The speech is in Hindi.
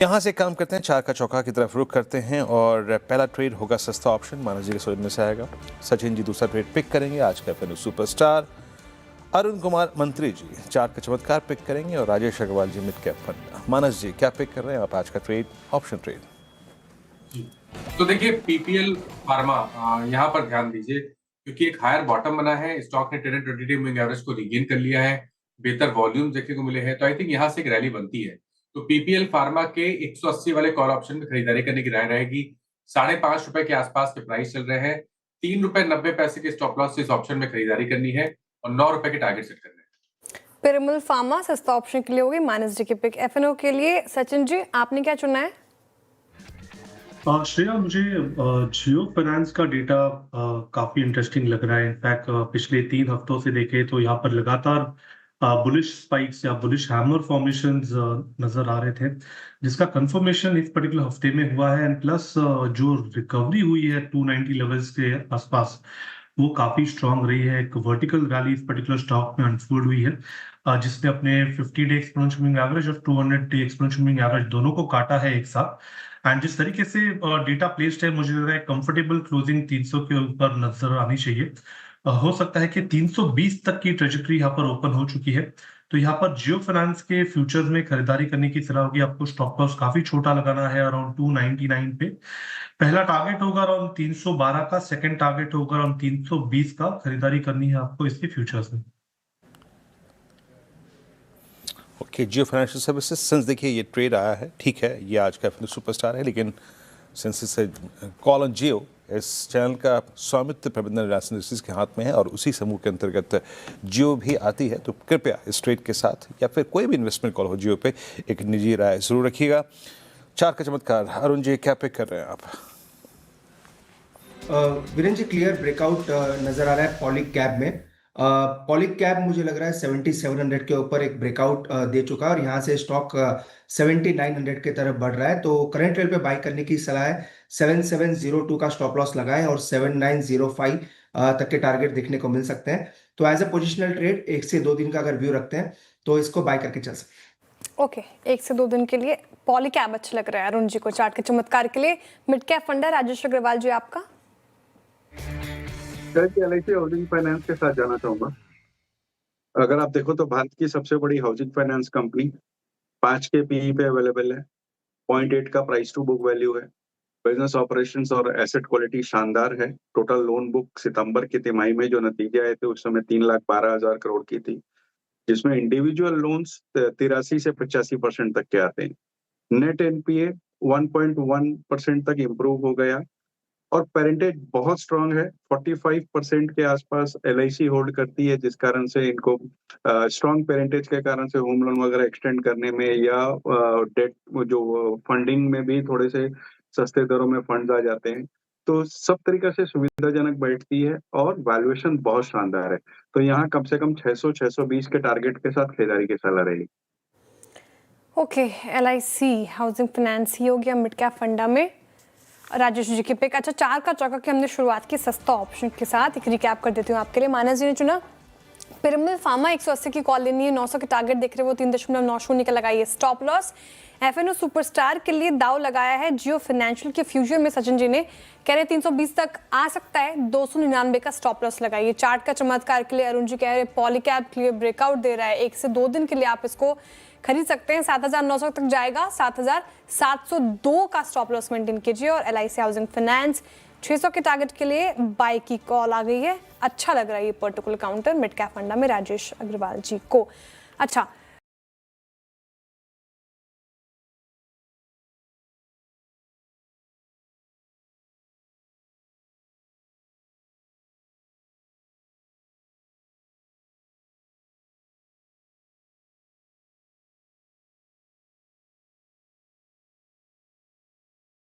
यहाँ से काम करते हैं, चार का चौका की तरफ रुख करते हैं और पहला ट्रेड होगा सस्ता ऑप्शन, मानस जी के सोच में से आएगा। सचिन जी दूसरा ट्रेड पिक करेंगे, आज का फेनो सुपरस्टार। अरुण कुमार मंत्री जी चार का चमत्कार पिक करेंगे और राजेश अग्रवाल जी मिड कैप फंड। मानस जी क्या पिक कर रहे हैं आप आज का ट्रेड ऑप्शन ट्रेड? तो देखिए पीपीएल फार्मा यहाँ पर ध्यान दीजिए क्योंकि एक हायर बॉटम बना है, स्टॉक ने 10-20 मूविंग एवरेज को रिगेन कर लिया है, बेहतर वॉल्यूम देखने को मिले हैं, तो आई थिंक यहाँ से एक रैली बनती है। तो पीपीएल फार्मा के 180 वाले कॉल ऑप्शन में खरीदारी करने की राय रहेगी। ₹5.5 के आसपास के प्राइस चल रहे हैं। ₹3.90 के स्टॉप लॉस से इस ऑप्शन में खरीदारी करनी है और ₹9 के टारगेट सेट करने हैं। पिरामिल फार्मा सस्ता ऑप्शन के लिए होगी, माइनस जी की पिक। एफएनओ के लिए सचिन जी आपने क्या चुना है? श्रेया, मुझे जियो फाइनेंस का डेटा काफी इंटरेस्टिंग लग रहा है। इनफैक्ट पिछले 3 हफ्तों से देखें तो यहाँ पर लगातार बुलिश स्पाइक्स या बुलिश हैमर फॉर्मेशंस नजर आ रहे थे, जिसका कंफर्मेशन इस पर्टिकुलर हफ्ते में हुआ है। एंड प्लस जो रिकवरी हुई है 290 लेवल्स के आसपास, वो काफी स्ट्रांग रही है। एक वर्टिकल रैली इस पर्टिकुलर स्टॉक में अनफोल्ड हुई है, जिसने अपने 50 डे एक्सपोनेंशियल मूविंग एवरेज और 200 डे एक्सपोनेंशियल मूविंग एवरेज दोनों को काटा है एक साथ। एंड जिस तरीके से डेटा प्लेस्ड है, मुझे लग रहा है कंफर्टेबल क्लोजिंग 300 के ऊपर नजर आनी चाहिए। हो सकता है कि 320 तक की ट्रेजेक्टरी यहाँ पर ओपन हो चुकी है, तो यहाँ पर जियो फाइनेंस के फ्यूचर्स में खरीदारी करने की सलाह होगी। आपको स्टॉप लॉस काफी छोटा लगाना है, अराउंड 299 पे। पहला टारगेट होगा अराउंड 312 का, सेकंड टारगेट होगा अराउंड 320 का। खरीदारी करनी है आपको इसके फ्यूचर्स में। ओके, जियो फाइनेंशियल सर्विसेज सिंस देखिए ये ट्रेड आया है, ठीक है ये आज का फेनो सुपरस्टार है, लेकिन सिंस इसे कॉल ऑन जियो, इस चैनल का स्वामित्व प्रबंधन रिलायंस इंडस्ट्रीज के हाथ में है और उसी समूह के अंतर्गत जियो भी आती है, तो कृपया इस ट्रेड के साथ या फिर कोई भी इन्वेस्टमेंट कॉल हो जियो पे एक निजी राय जरूर रखिएगा। चार का चमत्कार, अरुण जी क्या पिक कर रहे हैं आप? वीरेंद्र जी, क्लियर ब्रेकआउट नजर आ रहा है पॉलीकैब में। पॉलीकैब मुझे लग रहा है 7700 के ऊपर एक ब्रेकआउट दे चुका है और यहाँ से स्टॉक 7900 की तरफ बढ़ रहा है। तो करंट लेवल पे बाय करने की सलाह है। 7702 का स्टॉप लॉस लगाएं और 7905 तक के टारगेट देखने को मिल सकते हैं। तो एज अ पोजिशनल ट्रेड 1 से 2 दिन का अगर व्यू रखते हैं तो इसको बाय करके चल सकते हैं। ओके, 1 से 2 दिन के लिए पॉलीकैब अच्छा लग रहा है अरुण जी को। चार्ट के चमत्कार के लिए mid cap fund Rajesh Agarwal ji आपका? एलआईसी हाउसिंग फाइनेंस के साथ जाना चाहूंगा। अगर आप देखो तो भारत की सबसे बड़ी हाउसिंग फाइनेंस कंपनी 5 के पीई पे अवेलेबल है, 0.8 का प्राइस टू बुक वैल्यू है, बिजनेस ऑपरेशंस और एसेट क्वालिटी शानदार है। टोटल लोन बुक सितंबर की तिमाही में जो नतीजे आए थे उस समय 3,12,000 करोड़ की थी, जिसमें इंडिविजुअल लोन्स 83 से 85% तक के आते हैं। नेट एनपीए 1.1% तक इम्प्रूव हो गया और पेरेंटेज बहुत स्ट्रांग है। 45% के आसपास एलआईसी होल्ड करती है, जिस कारण से इनको स्ट्रांग पेरेंटेज के कारण से होम लोन वगैरह एक्सटेंड करने में या डेट जो फंडिंग में भी थोड़े से सस्ते दरों में फंड आ जाते हैं। तो सब तरीके से सुविधाजनक बैठती है और वैल्यूएशन बहुत शानदार है। तो यहाँ कम से कम 600-620 के टारगेट के साथ खरीदारी की सलाह रहेगी। ओके, एलआईसी हाउसिंग फाइनेंस ही हो गया मिड कैप फंडा में राजेश जी की पिक। अच्छा, चार का चौका की हमने शुरुआत की सस्ता ऑप्शन के साथ। एक रिकैप कर देती हूँ आपके लिए। मानस जी ने चुना पिरामिल फार्मा, 180 की कॉल लेनी है, 900 के टारगेट देख रहे हो, 3.90 का लगाइए स्टॉप लॉस। एफएनओ सुपरस्टार के लिए दाव लगाया है जियो फाइनेंशियल के फ्यूचर में, सचिन जी ने कह रहे 320 तक आ सकता है, 299 का स्टॉप लॉस लगाइए। चार्ट का चमत्कार के लिए अरुण जी कह रहे पॉलीकैब क्लियर ब्रेकआउट दे रहा है, 1 से 2 दिन के लिए आप इसको खरीद सकते हैं। 7,900 तक जाएगा, 7,702 का स्टॉप लॉस मेंटेन कीजिए। और एलआईसी हाउसिंग फाइनेंस 600 के टारगेट के लिए बाय की कॉल आ गई है। अच्छा लग रहा है ये पर्टिकुलर काउंटर मिड कैप फंडा में राजेश अग्रवाल जी को। अच्छा,